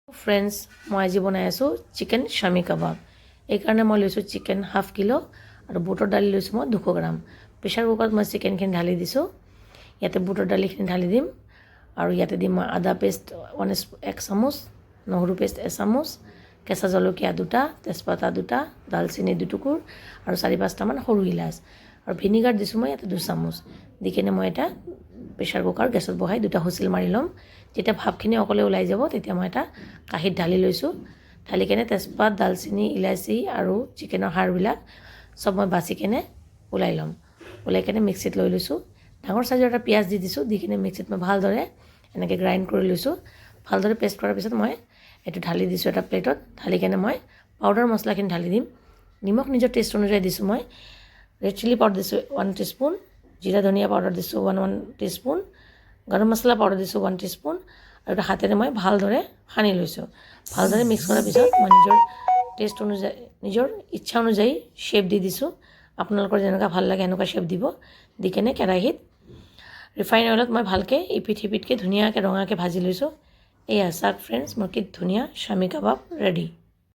Friends, মই আজি বনাই আছোঁ চিকেন শামী কাবাব। এইকাৰণে মই লৈছোঁ চিকেন 1/2 কিলো আৰু বুটৰ দালি লৈছোঁ মই 200 গ্ৰাম। প্ৰেছাৰ কুকাৰত মই চিকেনখিনি ঢালি দিছোঁ। ইয়াতে বুটৰ দালিখিনি ঢালি দিম আৰু ইয়াতে দিম মই আদা পেষ্ট 1 চামুচ, নহৰু পেষ্ট 1 চামুচ, কেঁচা জলকীয়া 2টা, তেজপাতা 2টা, দালচেনি 2 টুকুৰ আৰু 4-5টামান সৰু ইলাচ আৰু ভিনেগাৰ দিছোঁ মই ইয়াতে 2 চামুচ। দি কিনে মই এটা প্ৰেছাৰ কুকাৰ গেছত বহাই 2টা হুইচেল মাৰি ল'ম। যেতিয়া ভাপখিনি অকলে ওলাই যাব তেতিয়া মই এটা কাঁহীত ঢালি লৈছোঁ। ঢালি কেনে তেজপাত, দালচেনি, ইলাচি আৰু চিকেনৰ হাড়বিলাক চব মই বাচি কেনে ওলাই ল'ম। ওলাই কেনে মিক্সিত লৈ লৈছোঁ। ডাঙৰ চাইজৰ এটা পিঁয়াজ দি দিছোঁ। দি কিনে মিক্সিত মই ভালদৰে এনেকৈ গ্ৰাইণ্ড কৰি লৈছোঁ। ভালদৰে পেষ্ট কৰাৰ পিছত মই এইটো ঢালি দিছোঁ এটা প্লেটত। ঢালি কেনে মই পাউডাৰ মছলাখিনি ঢালি দিম। নিমখ নিজৰ টেষ্ট অনুযায়ী দিছোঁ মই। ৰেড চিলি পাউডাৰ দিছোঁ 1 টিস্পুন, জিৰা ধনিয়া পাউডাৰ দিছোঁ 1 টিস্পুন, গৰম মছলা পাউডাৰ দিছোঁ 1 টিস্পুন আৰু এটা হাতেৰে মই ভালদৰে সানি লৈছোঁ। ভালদৰে মিক্স কৰাৰ পিছত মই নিজৰ টেষ্ট অনুযায়ী, নিজৰ ইচ্ছা অনুযায়ী শ্বেপ দি দিছোঁ। আপোনালোকৰ যেনেকুৱা ভাল লাগে এনেকুৱা শ্বেপ দিব। দি কেনে কেৰাহীত ৰিফাইন অইলত মই ভালকৈ ইপিঠ সিপিঠকৈ ধুনীয়াকৈ ৰঙাকৈ ভাজি লৈছোঁ। এয়া চাওক ফ্ৰেণ্ডছ, মোৰ কি ধুনীয়া শামী কাবাব ৰেডি।